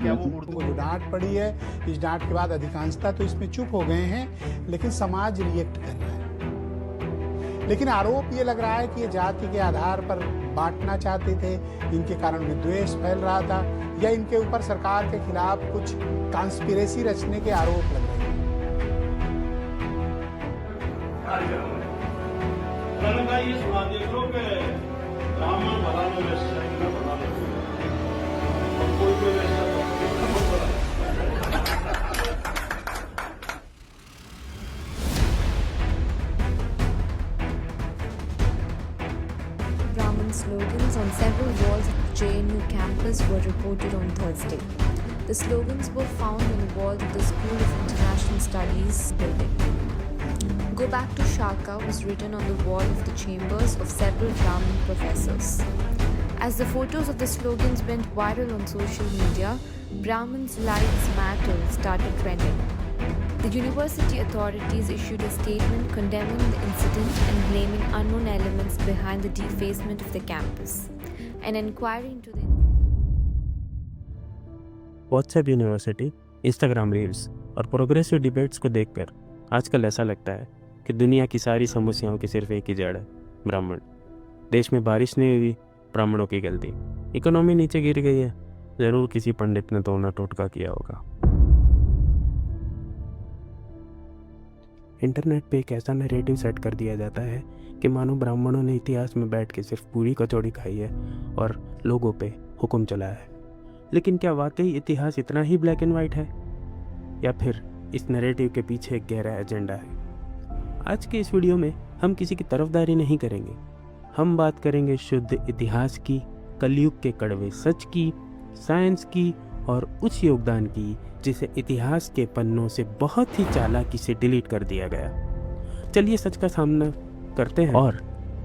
क्या वो उर्दू को जो डांट पड़ी है, इस डांट के बाद अधिकांशता तो इसमें चुप हो गए हैं, लेकिन समाज रिएक्ट कर रहा है। लेकिन आरोप ये लग रहा है कि ये जाति के आधार पर बांटना चाहते थे, इनके कारण विद्वेष फैल रहा था, या इनके ऊपर सरकार के खिलाफ कुछ कॉन्स्पिरेसी रचने के आरोप लग रहे हैं। उन्होंने कहा ये सुना देख लो कि ब्राह्मण भला में व्यस्त है, इनका भला में और कोई कोई व्यस्त है। Brahmin slogans on several walls at the JNU campus were reported on Thursday. The slogans were found on the walls of the School of International Studies building. Go back to Shaka was written on the wall of the chambers of several Brahmin professors. As the photos of the slogans went viral on social media, Brahmins' Lives Matter started trending. The university authorities issued a statement condemning the incident and blaming unknown elements behind the defacement of the campus. An inquiry into the WhatsApp university, Instagram reels और progressive debates को देखकर आजकल ऐसा लगता है कि दुनिया की सारी समस्याओं की सिर्फ एक ही जड़ है, ब्राह्मण। देश में बारिश नहीं हुई, ब्राह्मणों की गलती। इकोनॉमी नीचे गिर गई है, ज़रूर किसी पंडित ने तोड़ना टोटका किया होगा। इंटरनेट पे एक ऐसा नैरेटिव सेट कर दिया जाता है कि मानो ब्राह्मणों ने इतिहास में बैठ के सिर्फ पूरी कचौड़ी खाई है और लोगों पे हुक्म चलाया है। लेकिन क्या वाकई इतिहास इतना ही ब्लैक एंड वाइट है, या फिर इस नैरेटिव के पीछे एक गहरा एजेंडा है? आज के इस वीडियो में हम किसी की तरफदारी नहीं करेंगे। हम बात करेंगे शुद्ध इतिहास की, कलयुग के कड़वे सच की, साइंस की और उस योगदान की जिसे इतिहास के पन्नों से बहुत ही चालाकी से डिलीट कर दिया गया। चलिए सच का सामना करते हैं और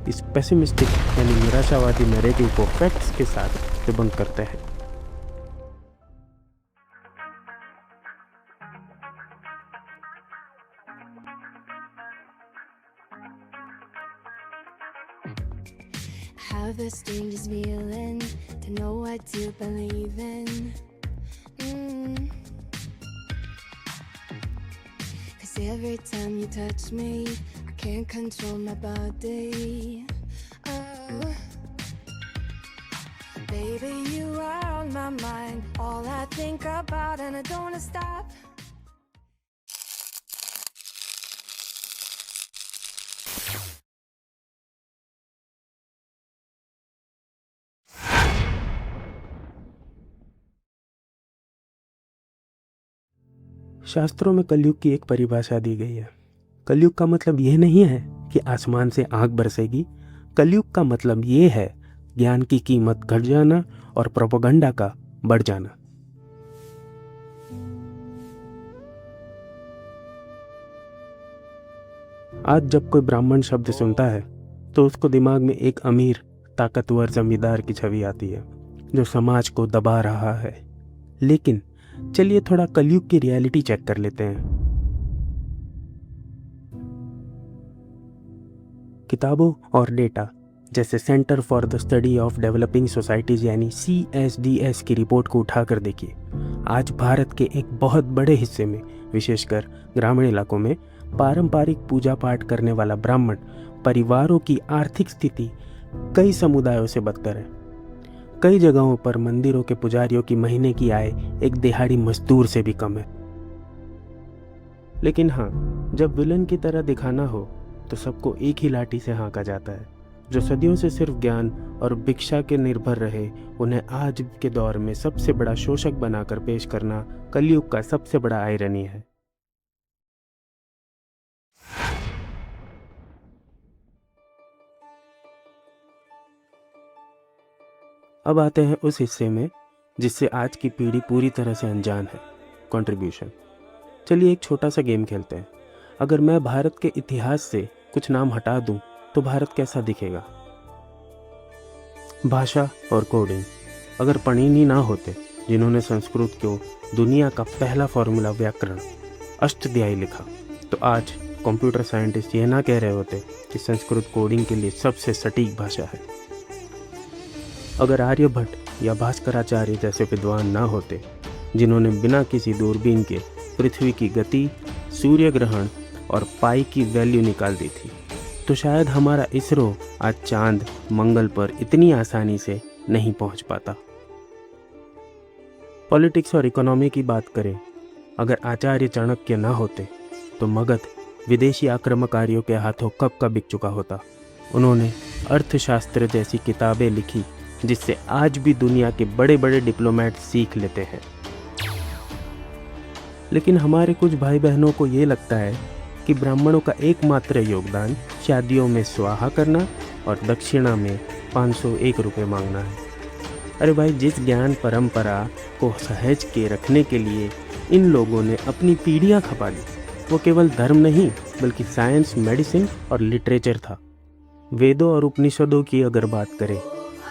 इस पेसिमिस्टिक यानी निराशावादी नैरेटिव को फैक्ट्स के साथ डिबंक करते हैं। Have the strangest feeling to know what to believe in. 'Cause every time you touch me, I can't control my body. Oh. Baby, you are on my mind, all I think about, and I don't wanna stop. शास्त्रों में कलयुग की एक परिभाषा दी गई है। कलयुग का मतलब यह नहीं है कि आसमान से आग बरसेगी। कलयुग का मतलब यह है ज्ञान की कीमत घट जाना और प्रोपेगेंडा का बढ़ जाना। आज जब कोई ब्राह्मण शब्द सुनता है तो उसको दिमाग में एक अमीर, ताकतवर जमींदार की छवि आती है जो समाज को दबा रहा है। लेकिन चलिए थोड़ा कलयुग की रियलिटी चेक कर लेते हैं। किताबों और डेटा जैसे centre for the study of developing societies यानी CSDS की रिपोर्ट को उठाकर देखिए। आज भारत के एक बहुत बड़े हिस्से में, विशेषकर ग्रामीण इलाकों में, पारंपरिक पूजा पाठ करने वाला ब्राह्मण परिवारों की आर्थिक स्थिति कई समुदायों से बदतर है। कई जगहों पर मंदिरों के पुजारियों की महीने की आय एक दिहाड़ी मजदूर से भी कम है। लेकिन हाँ, जब विलन की तरह दिखाना हो तो सबको एक ही लाठी से हाँका जाता है। जो सदियों से सिर्फ ज्ञान और भिक्षा के निर्भर रहे, उन्हें आज के दौर में सबसे बड़ा शोषक बनाकर पेश करना कलयुग का सबसे बड़ा आयरनी है। अब आते हैं उस हिस्से में जिससे आज की पीढ़ी पूरी तरह से अनजान है, कंट्रीब्यूशन। चलिए एक छोटा सा गेम खेलते हैं। अगर मैं भारत के इतिहास से कुछ नाम हटा दूं तो भारत कैसा दिखेगा? भाषा और कोडिंग। अगर पणिनि ना होते जिन्होंने संस्कृत को दुनिया का पहला फॉर्मूला व्याकरण अष्टध्यायी लिखा, तो आज कंप्यूटर साइंटिस्ट ये ना कह रहे होते कि संस्कृत कोडिंग के लिए सबसे सटीक भाषा है। अगर आर्यभट्ट या भास्कराचार्य जैसे विद्वान ना होते जिन्होंने बिना किसी दूरबीन के पृथ्वी की गति, सूर्य ग्रहण और पाई की वैल्यू निकाल दी थी। तो शायद हमारा इसरो आज चांद, मंगल पर इतनी आसानी से नहीं पहुंच पाता। पॉलिटिक्स और इकोनॉमी की बात करें, अगर आचार्य चाणक्य ना होते तो मगध विदेशी आक्रमणकारियों के हाथों कब का बिक चुका होता। उन्होंने अर्थशास्त्र जैसी किताबें लिखी जिससे आज भी दुनिया के बड़े बड़े डिप्लोमेट सीख लेते हैं। लेकिन हमारे कुछ भाई बहनों को ये लगता है कि ब्राह्मणों का एकमात्र योगदान शादियों में स्वाहा करना और दक्षिणा में 501 रुपये मांगना है। अरे भाई, जिस ज्ञान परंपरा को सहेज के रखने के लिए इन लोगों ने अपनी पीढ़ियां खपा ली, वो केवल धर्म नहीं बल्कि साइंस, मेडिसिन और लिटरेचर था। वेदों और उपनिषदों की अगर बात करें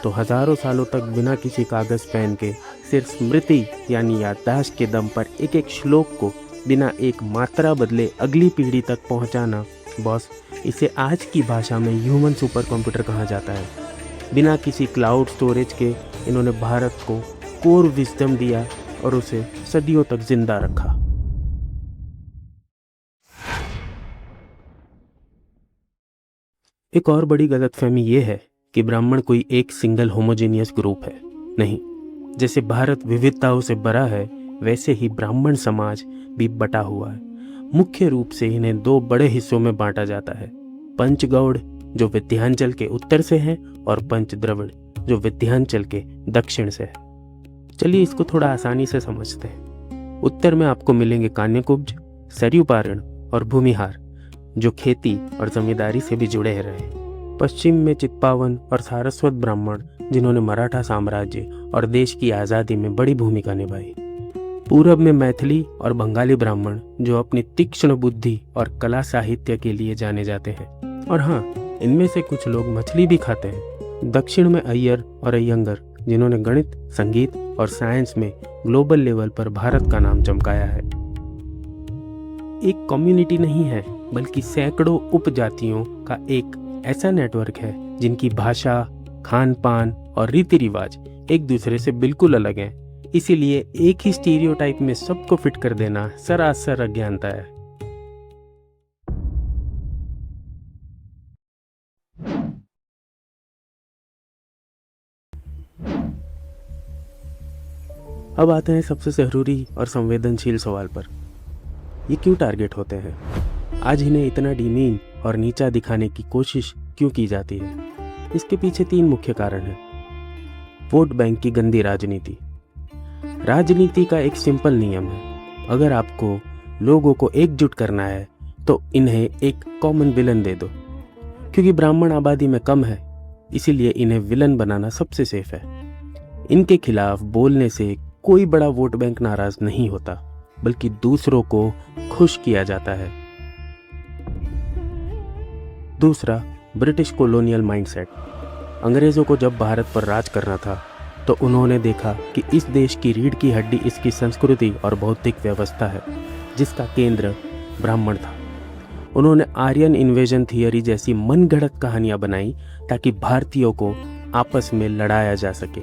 तो हजारों सालों तक बिना किसी कागज पेन के सिर्फ स्मृति यानी याददाश्त के दम पर एक एक श्लोक को बिना एक मात्रा बदले अगली पीढ़ी तक पहुंचाना, बॉस, इसे आज की भाषा में ह्यूमन सुपर कंप्यूटर कहा जाता है। बिना किसी क्लाउड स्टोरेज के इन्होंने भारत को कोर विजडम दिया और उसे सदियों तक जिंदा रखा। एक और बड़ी गलतफहमी ये है कि ब्राह्मण कोई एक सिंगल होमोजेनियस ग्रुप है। नहीं, जैसे भारत विविधताओं से भरा है वैसे ही ब्राह्मण समाज भी बटा हुआ है। मुख्य रूप से इन्हें दो बड़े हिस्सों में बांटा जाता है, पंचगौड़ जो विंध्याचल के उत्तर से है और पंच द्रविड़ जो विंध्याचल के दक्षिण से है। चलिए इसको थोड़ा आसानी से समझते हैं। उत्तर में आपको मिलेंगे कान्यकुब्ज, सरयू पारण और भूमिहार जो खेती और जमींदारी से भी जुड़े रहे। पश्चिम में चित्पावन और सारस्वत ब्राह्मण जिन्होंने मराठा साम्राज्य और देश की आज़ादी में बड़ी भूमिका निभाई। पूरब में मैथिली और बंगाली ब्राह्मण जो अपनी तीक्ष्ण बुद्धि और कला साहित्य के लिए जाने जाते हैं। और हाँ, इनमें से कुछ लोग मछली भी खाते हैं। दक्षिण में अय्यर और अयंगर जिन्होंने गणित, संगीत और साइंस में ग्लोबल लेवल पर भारत का नाम चमकाया है। एक कम्युनिटी नहीं है बल्कि सैकड़ों उपजातियों का एक ऐसा नेटवर्क है जिनकी भाषा, खान पान और रीति रिवाज एक दूसरे से बिल्कुल अलग हैं। इसीलिए एक ही स्टीरियोटाइप में सबको फिट कर देना सरासर अज्ञानता है। अब आते हैं सबसे जरूरी और संवेदनशील सवाल पर। ये क्यों टारगेट होते हैं? आज इन्हें इतना डीमीन और नीचा दिखाने की कोशिश क्यों की जाती है? इसके पीछे 3 मुख्य कारण हैं। वोट बैंक की गंदी राजनीति। राजनीति का एक सिंपल नियम है, अगर आपको लोगों को एकजुट करना है तो इन्हें एक कॉमन विलन दे दो। क्योंकि ब्राह्मण आबादी में कम है, इसीलिए इन्हें विलन बनाना सबसे सेफ है। इनके खिलाफ बोलने से कोई बड़ा वोट बैंक नाराज नहीं होता, बल्कि दूसरों को खुश किया जाता है। दूसरा, ब्रिटिश कॉलोनियल माइंडसेट। अंग्रेजों को जब भारत पर राज करना था तो उन्होंने देखा कि इस देश की रीढ़ की हड्डी इसकी संस्कृति और बौद्धिक व्यवस्था है, जिसका केंद्र ब्राह्मण था। उन्होंने आर्यन इन्वेजन थियरी जैसी मनगढ़ंत कहानियां बनाई ताकि भारतीयों को आपस में लड़ाया जा सके।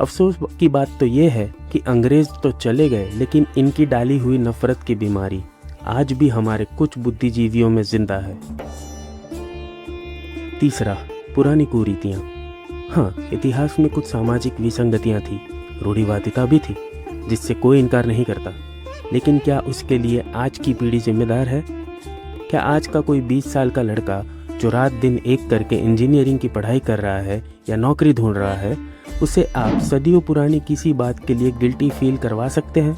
अफसोस की बात तो यह है कि अंग्रेज तो चले गए, लेकिन इनकी डाली हुई नफरत की बीमारी आज भी हमारे कुछ बुद्धिजीवियों में जिंदा है। तीसरा, पुरानी कुरीतियां। हाँ, इतिहास में कुछ सामाजिक विसंगतियां थी, रूढ़िवादिता भी थी, जिससे कोई इनकार नहीं करता। लेकिन क्या उसके लिए आज की पीढ़ी जिम्मेदार है? क्या आज का कोई 20 साल का लड़का जो रात दिन एक करके इंजीनियरिंग की पढ़ाई कर रहा है या नौकरी ढूंढ रहा है, उसे आप सदियों पुरानी किसी बात के लिए गिल्टी फील करवा सकते हैं?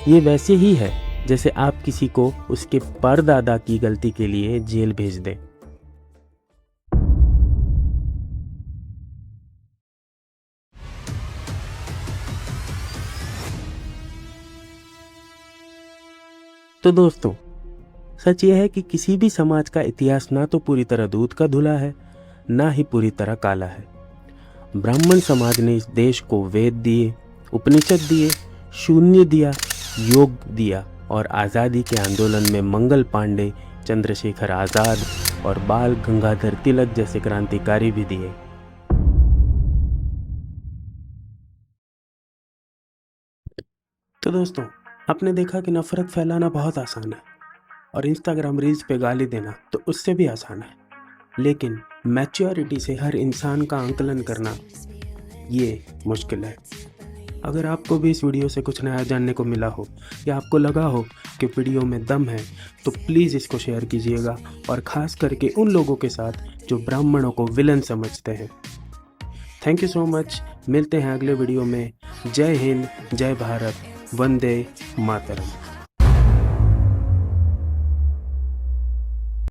ये वैसे ही है जैसे आप किसी को उसके परदादा की गलती के लिए जेल भेज दें। तो दोस्तों, सच यह है कि किसी भी समाज का इतिहास ना तो पूरी तरह दूध का धुला है, ना ही पूरी तरह काला है। ब्राह्मण समाज ने इस देश को वेद दिए, उपनिषद दिए, शून्य दिया, योग दिया और आज़ादी के आंदोलन में मंगल पांडे, चंद्रशेखर आज़ाद और बाल गंगाधर तिलक जैसे क्रांतिकारी भी दिए। तो दोस्तों, आपने देखा कि नफ़रत फैलाना बहुत आसान है और इंस्टाग्राम रील्स पे गाली देना तो उससे भी आसान है, लेकिन मैच्योरिटी से हर इंसान का आंकलन करना ये मुश्किल है। अगर आपको भी इस वीडियो से कुछ नया जानने को मिला हो या आपको लगा हो कि वीडियो में दम है, तो प्लीज़ इसको शेयर कीजिएगा, और ख़ास करके उन लोगों के साथ जो ब्राह्मणों को विलन समझते हैं। Thank you so much. मिलते हैं अगले वीडियो में। जय हिंद, जय भारत, वंदे मातरम।